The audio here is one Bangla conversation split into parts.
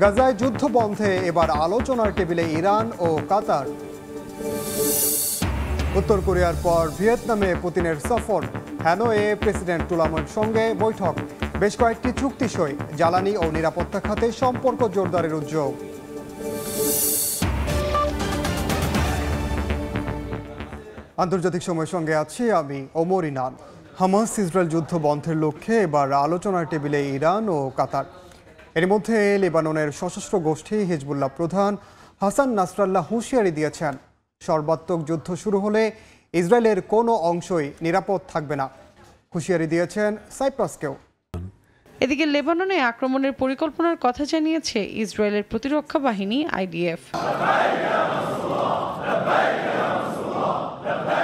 গাজায় যুদ্ধ বন্ধে এবার আলোচনার টেবিলে ইরান ও কাতার। উত্তর কোরিয়ার পর ভিয়েতনামে পুতিনের সফর, হ্যানয়ে প্রেসিডেন্ট টুলামের সঙ্গে বৈঠক, বেশ কয়েকটি চুক্তি সই, জ্বালানি ও নিরাপত্তা খাতে সম্পর্ক জোরদারের উদ্যোগ। আন্তর্জাতিক সময়ের সঙ্গে আছি আমি ওমর ইনান। হামাস ইসরায়েল যুদ্ধ বন্ধের লক্ষ্যে এবার আলোচনার টেবিলে ইরান ও কাতার। এর মধ্যে লেবাননের সশস্ত্র গোষ্ঠী হিজবুল্লাহ প্রধান হাসান নাসরাল্লাহ হুঁশিয়ারি দিয়েছেন, সর্বাত্মক যুদ্ধ শুরু হলে ইসরায়েলের কোনো অংশই নিরাপদ থাকবে না। হুঁশিয়ারি দিয়েছেন সাইপ্রাসকেও। এদিকে লেবাননে আক্রমণের পরিকল্পনার কথা জানিয়েছে ইসরায়েলের প্রতিরক্ষা বাহিনী আইডিএফ।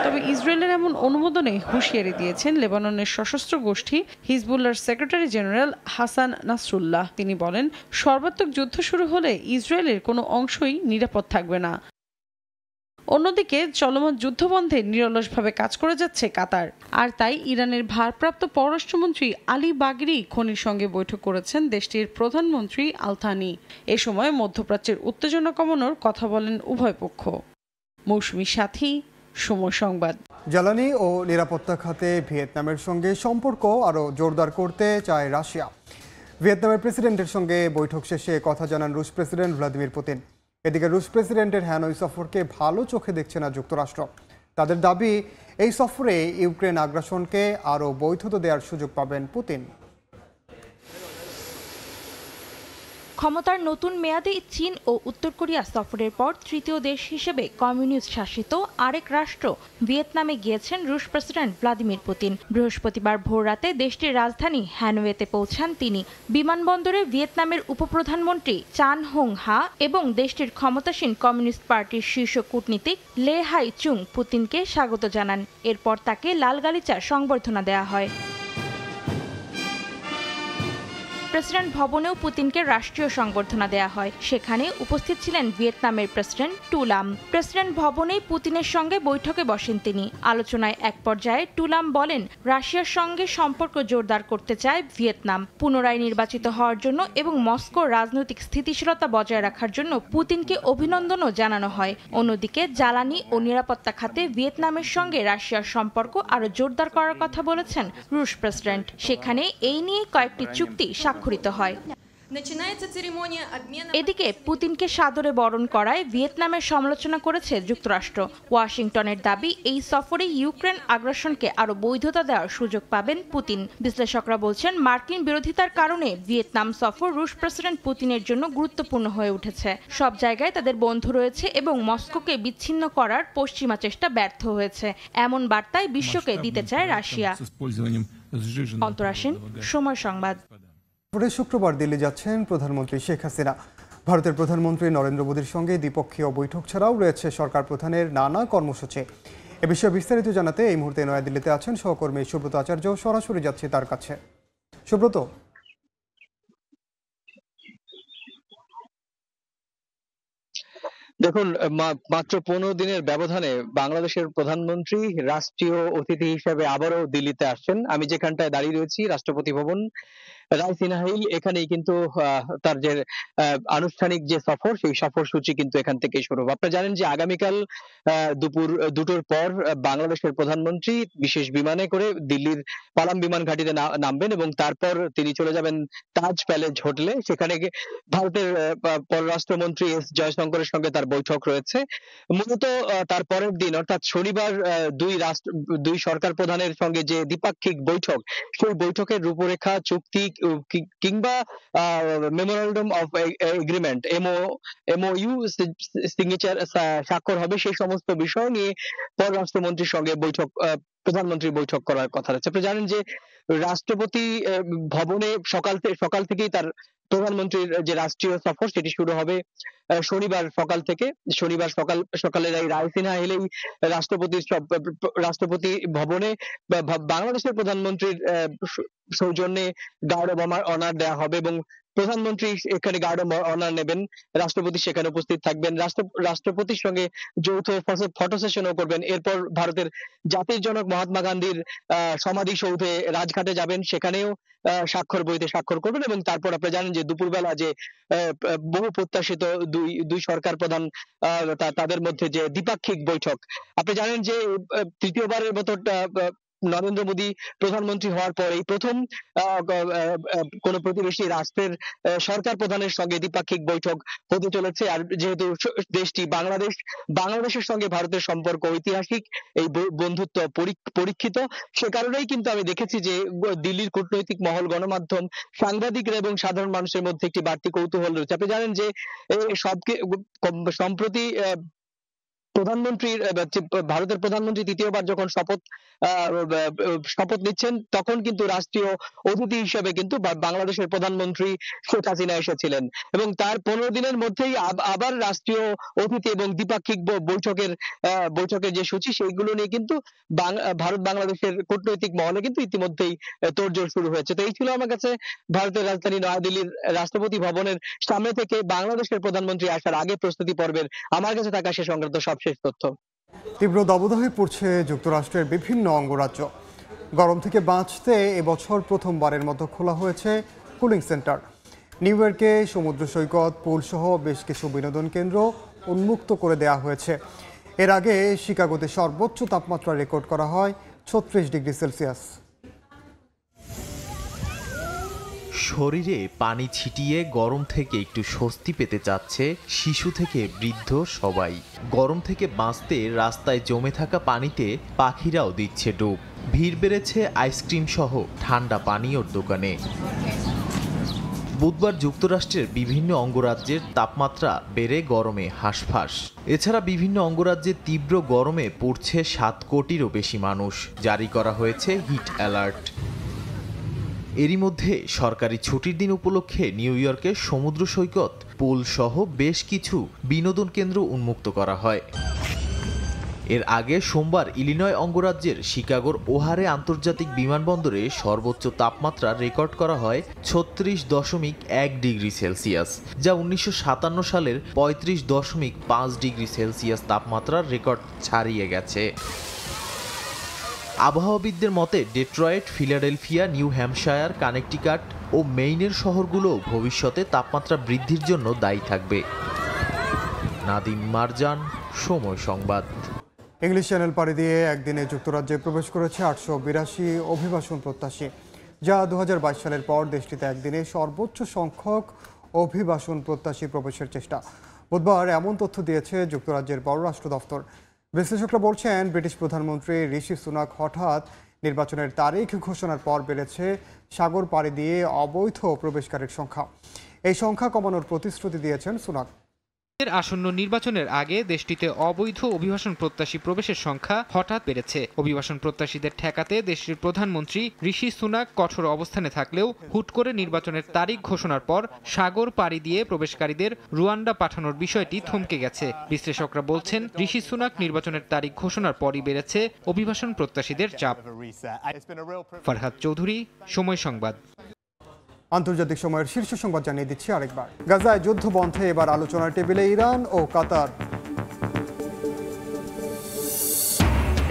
তবে ইসরায়েলের এমন অনুমোদনে হুঁশিয়ারি দিয়েছেন লেবাননের সশস্ত্র গোষ্ঠী হিজবুল্লাহর সেক্রেটারি জেনারেল হাসান নাসরুল্লাহ। তিনি বলেন, সর্বাত্মক যুদ্ধ শুরু হলে ইসরায়েলের কোনো অংশই নিরাপদ থাকবে না। অন্যদিকে চলমান যুদ্ধবন্ধে নিরলসভাবে কাজ করে যাচ্ছে কাতার। আর তাই ইরানের ভারপ্রাপ্ত পররাষ্ট্রমন্ত্রী আলী বাগেরি খনির সঙ্গে বৈঠক করেছেন দেশটির প্রধানমন্ত্রী আল-থানি। এ সময় মধ্যপ্রাচ্যের উত্তেজনা কমানোর কথা বলেন উভয় পক্ষ। মৌসুমী সাথী, সময় সংবাদ। জ্বালানি ও নিরাপত্তা খাতে ভিয়েতনামের সঙ্গে সম্পর্ক আরও জোরদার করতে চায় রাশিয়া। ভিয়েতনামের প্রেসিডেন্টের সঙ্গে বৈঠক শেষে কথা জানান রুশ প্রেসিডেন্ট ভ্লাদিমির পুতিন। এদিকে রুশ প্রেসিডেন্টের হ্যানয় সফরকে ভালো চোখে দেখছে না যুক্তরাষ্ট্র। তাদের দাবি, এই সফরে ইউক্রেন আগ্রাসনকে আরও বৈধতা দেওয়ার সুযোগ পাবেন পুতিন। ক্ষমতার নতুন মেয়াদে চীন ও উত্তর কোরিয়া সফরের পর তৃতীয় দেশ হিসেবে কমিউনিস্ট শাসিত আরেক রাষ্ট্র ভিয়েতনামে গিয়েছেন রুশ প্রেসিডেন্ট ভ্লাদিমির পুতিন। বৃহস্পতিবার ভোররাতে দেশটির রাজধানী হ্যানয়েতে পৌঁছান তিনি। বিমানবন্দরে ভিয়েতনামের উপপ্রধানমন্ত্রী চান হোং হা এবং দেশটির ক্ষমতাসীন কমিউনিস্ট পার্টির শীর্ষ কূটনীতিক লে হাই চুং পুতিনকে স্বাগত জানান। এরপর তাকে লাল গালিচার সংবর্ধনা দেওয়া হয়। প্রেসিডেন্ট ভবনেও পুতিনকে রাষ্ট্রীয় সংবর্ধনা দেওয়া হয়। সেখানে উপস্থিত ছিলেন ভিয়েতনামের প্রেসিডেন্ট টুলাম। প্রেসিডেন্ট ভবনেই পুতিনের সঙ্গে বৈঠকে বসেন তিনি। আলোচনায় এক পর্যায়ে টুলাম বলেন, রাশিয়ার সঙ্গে সম্পর্ক জোরদার করতে চায় ভিয়েতনাম। পুনরায় নির্বাচিত হওয়ার জন্য এবং মস্কোর রাজনৈতিক স্থিতিশীলতা বজায় রাখার জন্য পুতিনকে অভিনন্দনও জানানো হয়। অন্যদিকে জ্বালানি ও নিরাপত্তা খাতে ভিয়েতনামের সঙ্গে রাশিয়ার সম্পর্ক আরও জোরদার করার কথা বলেছেন রুশ প্রেসিডেন্ট। সেখানে এই নিয়ে কয়েকটি চুক্তি স্বাক্ষরিত হয়। এদিকে পুতিনকে সাদরে বরণ করায় ভিয়েতনামের সমালোচনা করেছে যুক্তরাষ্ট্র। ওয়াশিংটনের দাবি, এই সফরে ইউক্রেন আগ্রাসনকে আরও বৈধতা দেওয়ার সুযোগ পাবেন পুতিন। বিশ্লেষকরা বলছেন, মার্কিন বিরোধিতার কারণে ভিয়েতনাম সফর রুশ প্রেসিডেন্ট পুতিনের জন্য গুরুত্বপূর্ণ হয়ে উঠেছে। সব জায়গায় তাদের বন্ধু রয়েছে এবং মস্কোকে বিচ্ছিন্ন করার পশ্চিমা চেষ্টা ব্যর্থ হয়েছে, এমন বার্তায় বিশ্বকে দিতে চায় রাশিয়া। অন্তরাসীন, সময় সংবাদ। শুক্রবার দিল্লি যাচ্ছেন প্রধানমন্ত্রী শেখ হাসিনা। ভারতের প্রধানমন্ত্রী নরেন্দ্র মোদীর সঙ্গে দ্বিপক্ষীয় বৈঠক ছাড়াও রয়েছে সরকার প্রধানের নানা কর্মসূচি। এ বিষয়ে বিস্তারিত জানাতে এই মুহূর্তে নয়াদিল্লিতে আছেন সহকর্মী সুব্রত আচার্য। সরাসরি যাচ্ছি তার কাছে। সুব্রত, দেখুন, মাত্র 15 দিনের ব্যবধানে বাংলাদেশের প্রধানমন্ত্রী রাষ্ট্রীয় অতিথি হিসেবে আবারও দিল্লিতে আসছেন। আমি যেখানটায় দাঁড়িয়ে রয়েছি, রাষ্ট্রপতি ভবন, রাইসিনা হিল, এখানেই কিন্তু তার যে আনুষ্ঠানিক যে সফর, সেই সফরসূচি কিন্তু এখান থেকে শুরু হবে। আপনারা জানেন যে আগামীকাল দুপুর 2টোর পর বাংলাদেশের প্রধানমন্ত্রী বিশেষ বিমানে করে দিল্লির পালাম বিমান ঘাঁটিতে নামবেন এবং তারপর তিনি চলে যাবেন তাজ প্যালেস হোটেলে। সেখানে ভারতের পররাষ্ট্রমন্ত্রী এস জয়শঙ্করের সঙ্গে তার বৈঠক রয়েছে। মূলত তার পরের দিন অর্থাৎ শনিবার দুই সরকার প্রধানের সঙ্গে যে দ্বিপাক্ষিক বৈঠক, সেই বৈঠকের রূপরেখা, চুক্তি কিংবা memorandum of agreement MoU signature স্বাক্ষর হবে, সেই সমস্ত বিষয় নিয়ে পররাষ্ট্রমন্ত্রীর সঙ্গে প্রধানমন্ত্রীর বৈঠক করার কথা রয়েছে। আপনি জানেন যে রাষ্ট্রপতি ভবনে সকাল থেকেই তার প্রধানমন্ত্রীর যে রাষ্ট্রীয় সফর, সেটি শুরু হবে শনিবার সকাল থেকে। শনিবার সকালে রাইসিনা হিলেই রাষ্ট্রপতি ভবনে বাংলাদেশের প্রধানমন্ত্রীর সৌজন্যে গার্ড অব অনার দেওয়া হবে এবং প্রধানমন্ত্রী এখানে গার্ড অফ অনার নেবেন, রাষ্ট্রপতি সেখানে উপস্থিত থাকবেন, রাষ্ট্রপতির সঙ্গে যৌথ ফটো সেশনও করবেন। এরপর ভারতের জাতির জনক মহাত্মা গান্ধীর সমাধিসৌধে রাজঘাটে যাবেন, সেখানেও স্বাক্ষর বইতে স্বাক্ষর করবেন এবং তারপর আপনারা জানেন যে দুপুরবেলা যে বহু প্রত্যাশিত দুই সরকার প্রধান তাদের মধ্যে যে দ্বিপাক্ষিক বৈঠক, আপনি জানেন যে তৃতীয়বারের মতো নরেন্দ্র মোদী প্রধানমন্ত্রী হওয়ার পর এই প্রথম কোন প্রতিবেশী রাষ্ট্রের সরকার প্রধানের সঙ্গে দ্বিপাক্ষিক বৈঠক হতে চলেছে। আর যেহেতু দেশটি বাংলাদেশের সঙ্গে ভারতের সম্পর্ক ঐতিহাসিক, এই বন্ধুত্ব পরীক্ষিত, সে কারণেই কিন্তু আমি দেখেছি যে দিল্লির কূটনৈতিক মহল, গণমাধ্যম, সাংবাদিকরা এবং সাধারণ মানুষের মধ্যে একটি বাড়তি কৌতূহল রয়েছে। আপনি জানেন যে সম্প্রতি ভারতের প্রধানমন্ত্রী তৃতীয়বার যখন শপথ নিচ্ছেন, তখন কিন্তু রাষ্ট্রীয় অতিথি হিসেবে কিন্তু বাংলাদেশের প্রধানমন্ত্রী শেখ হাসিনা এসেছিলেন এবং তার 15 দিনের মধ্যেই আবার রাষ্ট্রীয় অতিথি এবং দ্বিপাক্ষিক বৈঠকের যে সূচি, সেইগুলো নিয়ে কিন্তু ভারত বাংলাদেশের কূটনৈতিক মহলে কিন্তু ইতিমধ্যেই তোড়জোড় শুরু হয়েছে। তো এই ছিল আমার কাছে ভারতের রাজধানী নয়াদিল্লির রাষ্ট্রপতি ভবনের সামনে থেকে বাংলাদেশের প্রধানমন্ত্রী আসার আগে প্রস্তুতি পর্বের আমার কাছে থাকা সে সংক্রান্ত সবশেষ তথ্য। তীব্র দাবদাহে পড়ছে যুক্তরাষ্ট্রের বিভিন্ন অঙ্গরাজ্য। গরম থেকে বাঁচতে এবছর প্রথমবারের মতো খোলা হয়েছে কুলিং সেন্টার। নিউ ইয়র্কে সমুদ্র সৈকত, পুল সহ বেশ কিছু বিনোদন কেন্দ্র উন্মুক্ত করে দেওয়া হয়েছে। এর আগে শিকাগোতে সর্বোচ্চ তাপমাত্রা রেকর্ড করা হয় 36 ডিগ্রি সেলসিয়াস। শরীরে পানি ছিটিয়ে গরম থেকে একটু স্বস্তি পেতে চাচ্ছে শিশু থেকে বৃদ্ধ সবাই। গরম থেকে বাঁচতে রাস্তায় জমে থাকা পানিতে পাখিরাও দিচ্ছে ডুব। ভিড় বেড়েছে আইসক্রিম সহ ঠান্ডা পানীয়র দোকানে। বুধবার যুক্তরাষ্ট্রের বিভিন্ন অঙ্গরাজ্যের তাপমাত্রা বেড়ে গরমে হাঁসফাঁস। এছাড়া বিভিন্ন অঙ্গরাজ্যে তীব্র গরমে পড়ছে 7 কোটিরও বেশি মানুষ। জারি করা হয়েছে হিট অ্যালার্ট। এরই মধ্যে সরকারি ছুটির দিন উপলক্ষে নিউ ইয়র্কের সমুদ্র সৈকত, পুল সহ বেশ কিছু বিনোদন কেন্দ্র উন্মুক্ত করা হয়। এর আগে সোমবার ইলিনয় অঙ্গরাজ্যের শিকাগোর ওহারে আন্তর্জাতিক বিমানবন্দরে সর্বোচ্চ তাপমাত্রা রেকর্ড করা হয় 36.1 ডিগ্রি সেলসিয়াস, যা 1957 সালের 35.5 ডিগ্রি সেলসিয়াস তাপমাত্রার রেকর্ড ছাড়িয়ে গেছে। আবহাওয়াবিদদের মতে Detroit, Philadelphia, New Hampshire, Connecticut ও মেইনের শহরগুলো ভবিষ্যতে তাপমাত্রা বৃদ্ধির জন্য দায়ী থাকবে। নাদিম মারজান, সময় সংবাদ। ইংলিশ চ্যানেল পাড়ি দিয়ে একদিনে যুক্তরাজ্যে প্রবেশ করেছে 882 অভিবাসন প্রত্যাশী, যা 2022 সালের পর দেশটিতে একদিনে সর্বোচ্চ সংখ্যক অভিবাসন প্রত্যাশী প্রবেশের চেষ্টা। বুধবার এমন তথ্য দিয়েছে যুক্তরাজ্যের পররাষ্ট্র দফতর। বিশ্লেষকরা বলছেন, ব্রিটিশ প্রধানমন্ত্রী ঋষি সুনাক হঠাৎ নির্বাচনের তারিখ ঘোষণার পর বেড়েছে সাগর পাড়ি দিয়ে অবৈধ প্রবেশকারীর সংখ্যা। এই সংখ্যা কমানোর প্রতিশ্রুতি দিয়েছেন সুনাক। আসন্ন নির্বাচনের আগে দেশটিতে অবৈধ অভিবাসন প্রত্যাশী প্রবেশের সংখ্যা হঠাৎ বেড়েছে। অভিবাসন প্রত্যাশীদের ঠেকাতে দেশটির প্রধানমন্ত্রী ঋষি সুনাক কঠোর অবস্থানে থাকলেও হুট করে নির্বাচনের তারিখ ঘোষণার পর সাগর পাড়ি দিয়ে প্রবেশকারীদের রুয়ান্ডা পাঠানোর বিষয়টি থমকে গেছে। বিশ্লেষকরা বলছেন, ঋষি সুনাক নির্বাচনের তারিখ ঘোষণার পরই বেড়েছে অভিবাসন প্রত্যাশীদের চাপ। ফারহাদ চৌধুরী, সময় সংবাদ। আন্তর্জাতিক সময়ের শীর্ষ সংবাদ জানিয়ে দিচ্ছি আরেকবার। গাজায় যুদ্ধ বন্ধে এবার আলোচনার টেবিলে ইরান ও কাতার।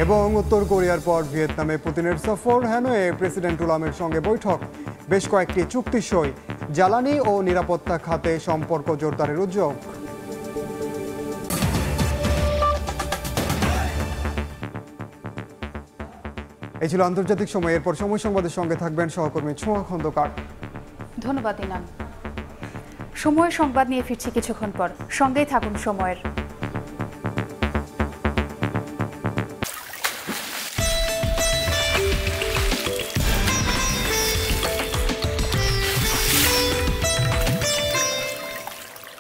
এবং উত্তর কোরিয়ার পর ভিয়েতনামে পুতিনের সফর, হ্যানয়ে প্রেসিডেন্ট টুলামের সঙ্গে বৈঠক। বেশ কয়েকটি চুক্তি সই, জ্বালানি ও নিরাপত্তা খাতে সম্পর্ক জোরদারের উদ্যোগ। এই ছিল আন্তর্জাতিক সময়। এরপর সময় সংবাদের সঙ্গে থাকবেন সহকর্মী ছোঁয়া খন্দকার। ধন্যবাদ ইনাম। সময় সংবাদ নিয়ে ফিরছি কিছুক্ষণ পর, সঙ্গেই থাকুন সময়ের।